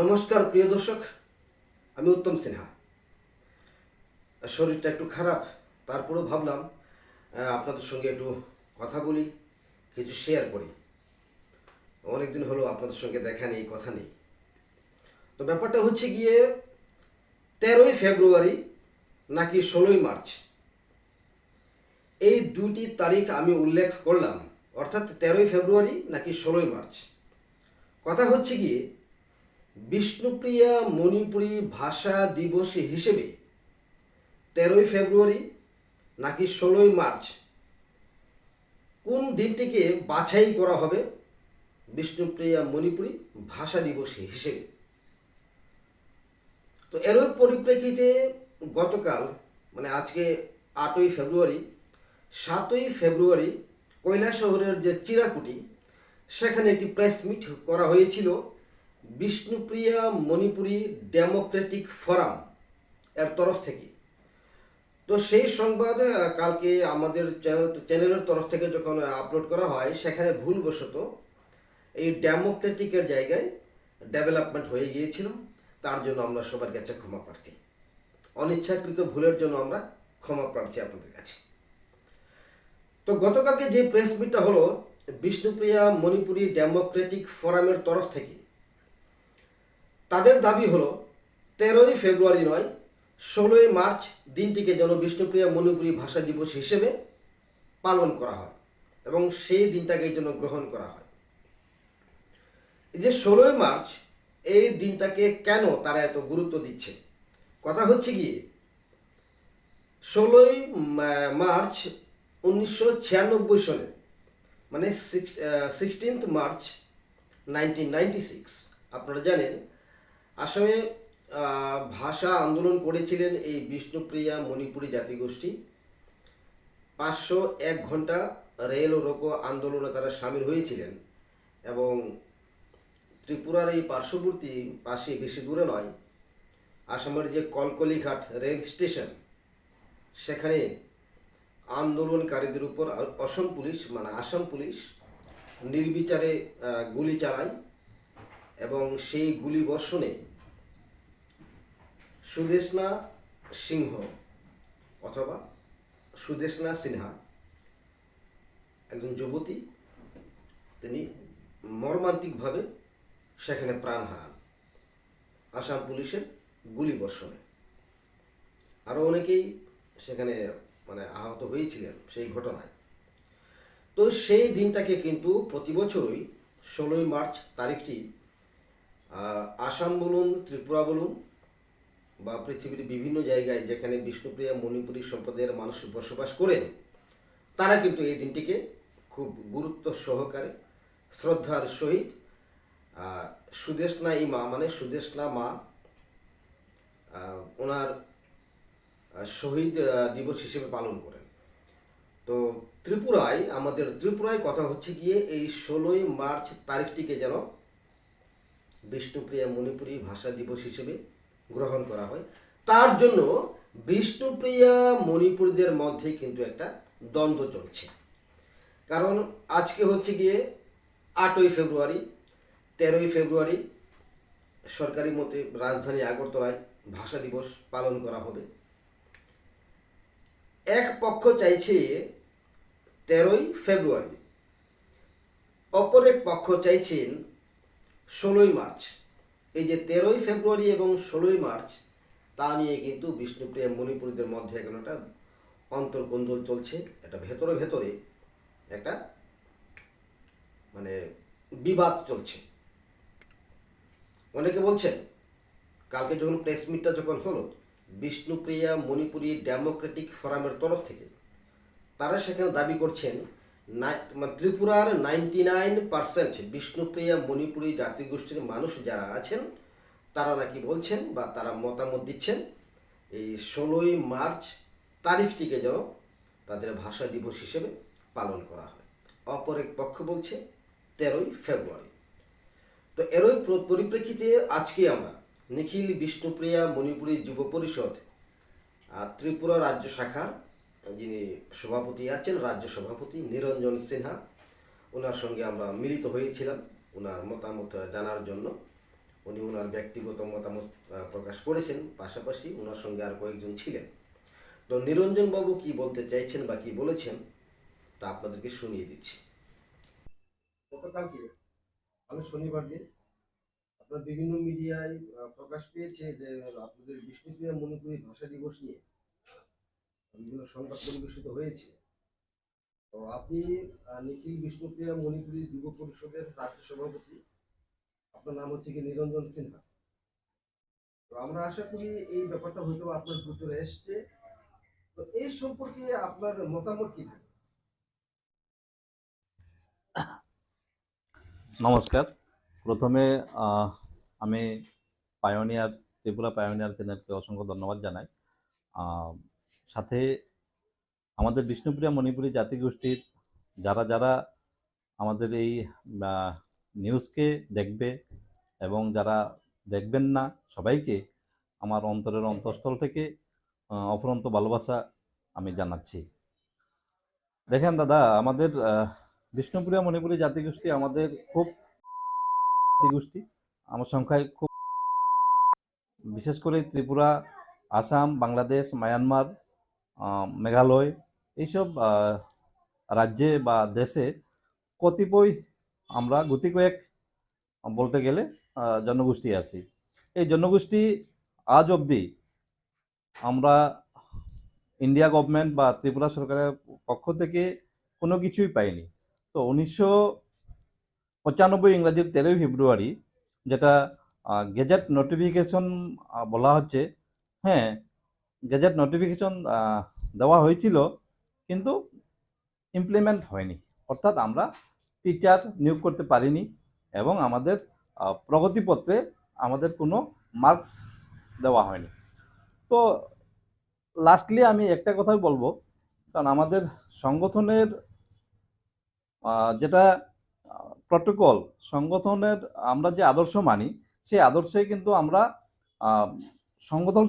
নমস্কার প্রিয় দর্শক, আমি উত্তম সিনহা। শরীরটা একটু খারাপ, তারপরেও ভাবলাম আপনাদের সঙ্গে একটু কথা বলি, কিছু শেয়ার করি। অনেকদিন হলো আপনাদের সঙ্গে দেখা নেই, কথা নেই। তো ব্যাপারটা হচ্ছে গিয়ে 13ই ফেব্রুয়ারি নাকি 16ই মার্চ, এই দুটি তারিখ আমি উল্লেখ করলাম, অর্থাৎ 13ই ফেব্রুয়ারি নাকি 16ই মার্চ। কথা হচ্ছে গিয়ে বিষ্ণুপ্রিয়া মণিপুরী ভাষা দিবস হিসেবে 13ই ফেব্রুয়ারি নাকি 16ই মার্চ কোন দিনটিকে বাছাই করা হবে বিষ্ণুপ্রিয়া মণিপুরী ভাষা দিবস হিসেবে। তো এরই পরিপ্রেক্ষিতে গতকাল মানে আজকে 8ই ফেব্রুয়ারি, 7ই ফেব্রুয়ারি কৈলাসহরের যে চিরাকুটি, সেখানে একটি প্রেস মিট করা হয়েছিল বিষ্ণুপ্রিয়া মণিপুরী ডেমোক্রেটিক ফোরাম এর তরফ থেকে। তো সেই সংবাদ কালকে আমাদের চ্যানেলের তরফ থেকে যখন আপলোড করা হয়, সেখানে ভুলবশত এই ডেমোক্রেটিকের জায়গায় ডেভেলপমেন্ট হয়ে গিয়েছিল। তার জন্য আমরা সবার কাছে ক্ষমা প্রার্থী, অনিচ্ছাকৃত ভুলের জন্য আমরা ক্ষমা প্রার্থী আপনাদের কাছে। তো গতকালকে যে প্রেস মিটটা হলো বিষ্ণুপ্রিয়া মণিপুরী ডেমোক্রেটিক ফোরামের তরফ থেকে, তাদের দাবি হলো 13ই ফেব্রুয়ারি নয়, 16ই মার্চ দিনটিকে যেন বিষ্ণুপ্রিয়া মণিপুরী ভাষা দিবস হিসেবে পালন করা হয় এবং সেই দিনটাকে যেন গ্রহণ করা হয়। এই যে 16ই মার্চ, এই দিনটাকে কেন তারা এত গুরুত্ব দিচ্ছে? কথা হচ্ছে গিয়ে 16ই মার্চ 1996 সালে, মানে 16th মার্চ 1996, আপনারা জানেন আসামে ভাষা আন্দোলন করেছিলেন এই বিষ্ণুপ্রিয়া মণিপুরী জাতিগোষ্ঠী। 501 ঘন্টা রেল ও রোকো আন্দোলনে তারা সামিল হয়েছিলেন এবং ত্রিপুরার এই পার্শ্ববর্তী পাশে, বেশি দূরে নয়, আসামের যে কলকলিঘাট রেল স্টেশন, সেখানে আন্দোলনকারীদের উপর অসম পুলিশ মানে আসাম পুলিশ নির্বিচারে গুলি চালায় এবং সেই গুলি বর্ষণে সুদেশনা সিংহ অথবা সুদেশনা সিনহা, একজন যুবতী, তিনি মর্মান্তিকভাবে সেখানে প্রাণ হারান আসাম পুলিশের গুলি বর্ষণে। আরও অনেকেই সেখানে মানে আহত হয়েছিলেন সেই ঘটনায়। তো সেই দিনটাকে কিন্তু প্রতি বছরই 16ই মার্চ তারিখটি আসাম বলুন, ত্রিপুরা বলুন বা পৃথিবীর বিভিন্ন জায়গায় যেখানে বিষ্ণুপ্রিয়া মণিপুরী সম্প্রদায়ের মানুষ বসবাস করেন, তারা কিন্তু এই দিনটিকে খুব গুরুত্ব সহকারে শ্রদ্ধার সহিত সুদেশনা ইমা মানে সুদেশনা মা, ওনার শহীদ দিবস হিসেবে পালন করেন। তো আমাদের ত্রিপুরায় কথা হচ্ছে গিয়ে এই 16ই মার্চ তারিখটিকে যেন বিষ্ণুপ্রিয়া মণিপুরী ভাষা দিবস হিসেবে গ্রহণ করা হয়। তার জন্য বিষ্ণুপ্রিয়া মণিপুরীদের মধ্যে কিন্তু একটা দ্বন্দ্ব চলছে। কারণ আজকে হচ্ছে গিয়ে 8ই ফেব্রুয়ারি, 13ই ফেব্রুয়ারি সরকারি মতে রাজধানী আগরতলায় ভাষা দিবস পালন করা হবে। এক পক্ষ চাইছে 13ই ফেব্রুয়ারি, অপর এক পক্ষ চাইছেন 16ই মার্চ। এই যে 13ই ফেব্রুয়ারি এবং 16ই মার্চ, তা নিয়ে কিন্তু বিষ্ণুপ্রিয়া মণিপুরীদের মধ্যে এখন একটা অন্তর্কোন্দল চলছে। এটা ভেতরে ভেতরে একটা মানে বিবাদ চলছে। অনেকে বলছেন, কালকে যখন প্রেস মিটটা যখন হলো বিষ্ণুপ্রিয়া মণিপুরী ডেমোক্রেটিক ফোরামের তরফ থেকে, তারা সেখানে দাবি করছেন ত্রিপুরার 99% বিষ্ণুপ্রিয়া মণিপুরী জাতিগোষ্ঠীর মানুষ যারা আছেন, তারা নাকি বলছেন বা তারা মতামত দিচ্ছেন এই 16ই মার্চ তারিখটিকে যেন তাদের ভাষা দিবস হিসেবে পালন করা হয়। অপর এক পক্ষ বলছে 13ই ফেব্রুয়ারি। তো এরই পরিপ্রেক্ষিতে আজকে আমরা নিখিল বিষ্ণুপ্রিয়া মণিপুরী যুব পরিষদ ত্রিপুরা রাজ্য শাখার যিনি সভাপতি আছেন, রাজ্য সভাপতি নিরঞ্জন সিনহা, ওনার সঙ্গে আমরা মিলিত হয়েছিলাম ওনার মতামত জানার জন্য। উনি ওনার ব্যক্তিগত মতামত প্রকাশ করেছেন, পাশাপাশি ওনার সঙ্গে আর কয়েকজন ছিলেন। তো নিরঞ্জন বাবু কি বলতে চাইছেন বা কি বলেছেন তা আপনাদেরকে শুনিয়ে দিচ্ছি। গতকালকে আমি শনিবার দিন আপনার বিভিন্ন মিডিয়ায় প্রকাশ পেয়েছে যে আপনাদের বিষ্ণুপ্রিয়া মণিপুরী ভাষা দিবস নিয়ে বিভিন্ন সংবাদ পরিবেশিত হয়েছে। তো আপনি নিখিল বিষ্ণুপ্রিয়া মণিপুরী যুব পরিষদের রাজ্য সভাপতি, আপনার নাম হচ্ছে কি নিরঞ্জন সিনহা। তো আমরা আশা করি এই ব্যাপারটা হয়তো আপনার ভিতরে এসছে। তো এই সম্পর্কে আপনার মতামত কি থাকে? নমস্কার। প্রথমে আমি পায়োনিয়ার ত্রিপুরা পায়োনিয়ার চ্যানেলকে অসংখ্য ধন্যবাদ জানাই। সাথে আমাদের বিষ্ণুপ্রিয়া মণিপুরী জাতিগোষ্ঠীর যারা যারা আমাদের এই নিউজকে দেখবে এবং যারা দেখবেন না, সবাইকে আমার অন্তরের অন্তঃস্থল থেকে অফুরন্ত ভালোবাসা আমি জানাচ্ছি। দেখেন দাদা, আমাদের বিষ্ণুপ্রিয়া মণিপুরী জাতিগোষ্ঠী আমাদের খুব জাতিগোষ্ঠী, আমার সংখ্যায় খুব, বিশেষ করে ত্রিপুরা, আসাম, বাংলাদেশ, মায়ানমার, মেঘালয় এইসব রাজ্যে বা দেশে কতিপয় আমরা গুটি কয়েক বলতে গেলে জনগোষ্ঠী আছি। এই জনগোষ্ঠী আজ অবধি আমরা ইন্ডিয়া গভর্নমেন্ট বা ত্রিপুরা সরকারের পক্ষ থেকে কোনো কিছুই পাইনি। তো 1995 ইংরাজির 13ই ফেব্রুয়ারি যেটা গেজেট নোটিফিকেশন বলা হচ্ছে, হ্যাঁ গেজেট নোটিফিকেশন দেওয়া হয়েছিল কিন্তু ইমপ্লিমেন্ট হয়নি, অর্থাৎ আমরা টিচার নিয়োগ করতে পারিনি এবং আমাদের প্রগতিপত্রে আমাদের কোনো মার্কস দেওয়া হয়নি। তো লাস্টলি আমি একটা কথাই বলবো, কারণ আমাদের সংগঠনের যেটা প্রটোকল, সংগঠনের আমরা যে আদর্শ মানি, সেই আদর্শে কিন্তু আমরা সংগঠন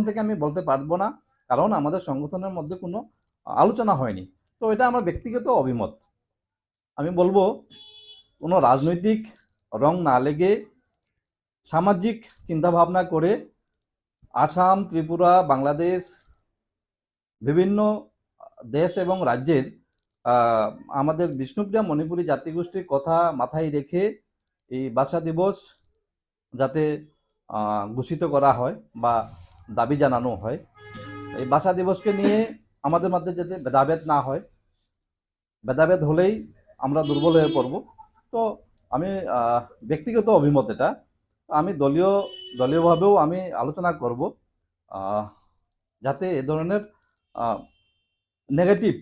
থেকে আমি বলতে পারবো না, কারণ আমাদের সংগঠনের মধ্যে কোনো আলোচনা হয়নি। তো এটা আমার ব্যক্তিগত অভিমত। আমি বলবো কোনো রাজনৈতিক রং না লেগে সামাজিক চিন্তাভাবনা করে আসাম, ত্রিপুরা, বাংলাদেশ, বিভিন্ন দেশ এবং রাজ্যের আমাদের বিষ্ণুপ্রিয়া মণিপুরী জাতিগোষ্ঠীর কথা মাথায় রেখে এই ভাষা দিবস যাতে ঘোষিত করা হয় বা দাবি জানানো হয়। এই ভাষা দিবসকে নিয়ে আমাদের মধ্যে যাতে ভেদাভেদ না হয়, ভেদাভেদ হলেই আমরা দুর্বল হয়ে পড়ব। তো আমি ব্যক্তিগত অভিমত এটা, আমি দলীয়ভাবেও আমি আলোচনা করব যাতে এ ধরনের নেগেটিভ,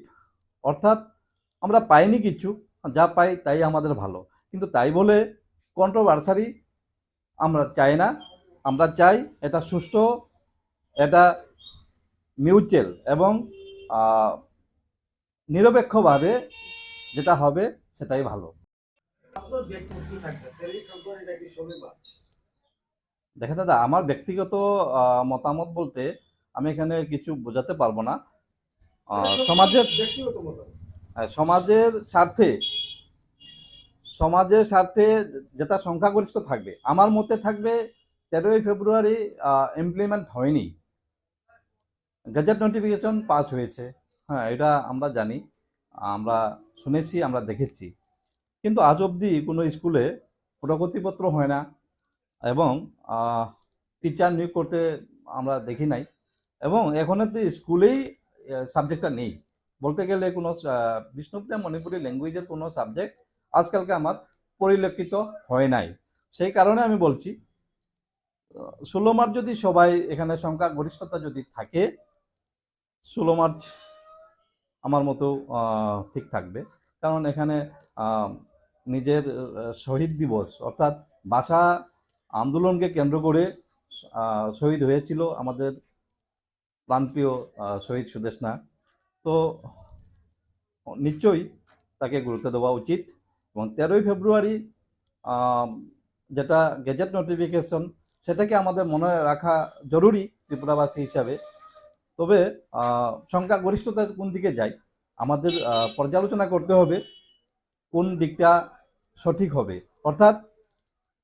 অর্থাৎ আমরা পাইনি কিছু, যা পাই তাই আমাদের ভালো, কিন্তু তাই বলে কন্ট্রোভার্সারি আমরা চাই না। আমরা চাই এটা সুষ্ঠু, এটা মিউচুয়াল এবং নিরপেক্ষভাবে যেটা হবে সেটাই ভালো। আপনার ব্যক্তিগত কি থাকবে 13 ফেব্রুয়ারি নাকি 16 মার্চ? দেখেন দাদা, আমার ব্যক্তিগত মতামত বলতে আমি এখানে কিছু বোঝাতে পারবো না। সমাজের ব্যক্তিগত মতামত। সমাজের স্বার্থে, যেটা সংখ্যাগরিষ্ঠ থাকবে, আমার মতে থাকবে 13ই ফেব্রুয়ারি ইমপ্লিমেন্ট হয়নি, গেজেট নোটিফিকেশন পাস হয়েছে, হ্যাঁ এটা আমরা জানি, আমরা শুনেছি, আমরা দেখেছি, কিন্তু আজ অবধি কোনো স্কুলে প্রগতিপত্র হয় না এবং টিচার নিয়োগ করতে আমরা দেখি নাই, এবং এখন অবধি স্কুলেই সাবজেক্টটা নেই বলতে গেলে। কোনো বিষ্ণুপ্রিয়া মণিপুরি ল্যাঙ্গুয়েজের কোনো সাবজেক্ট আজকালকে আমার পরিলক্ষিত হয় নাই। সেই কারণে আমি বলছি 16 মার্চ যদি সবাই এখানে সংখ্যাগরিষ্ঠতা যদি থাকে, 16 মার্চ আমার মতো ঠিক থাকবে। কারণ এখানে নিজের শহীদ দিবস, অর্থাৎ ভাষা আন্দোলনকে কেন্দ্র করে শহীদ হয়েছিল আমাদের প্রাণপ্রিয় শহীদ সুদেষ্ণা। তো নিশ্চয়ই তাকে গুরুত্ব দেওয়া উচিত। এবং 13ই ফেব্রুয়ারি যেটা গেজেট নোটিফিকেশন, সেটাকে আমাদের মনে রাখা জরুরি ত্রিপুরাবাসী হিসাবে। তবে সংখ্যাগরিষ্ঠতা কোন দিকে যায় আমাদের পর্যালোচনা করতে হবে, কোন দিকটা সঠিক হবে। অর্থাৎ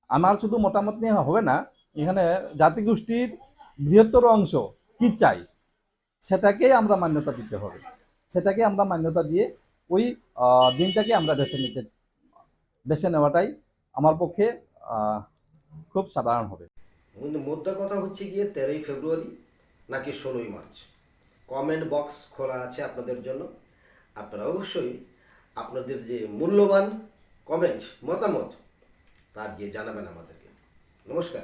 আমার শুধু মতামত নিয়ে হবে না, এখানে জাতিগোষ্ঠীর বৃহত্তর অংশ কি চাই সেটাকেই আমরা মান্যতা দিতে হবে। সেটাকে আমরা মান্যতা দিয়ে ওই দিনটাকে আমরা বেছে নেওয়াটাই আমার পক্ষে খুব সাধারণ হবে। কিন্তু মোদ্দা কথা হচ্ছে গিয়ে 13ই ফেব্রুয়ারি নাকি 16ই মার্চ। কমেন্ট বক্স খোলা আছে আপনাদের জন্য। আপনারা অবশ্যই আপনাদের যে মূল্যবান কমেন্ট মতামত তা দিয়ে জানাবেন আমাদেরকে। নমস্কার।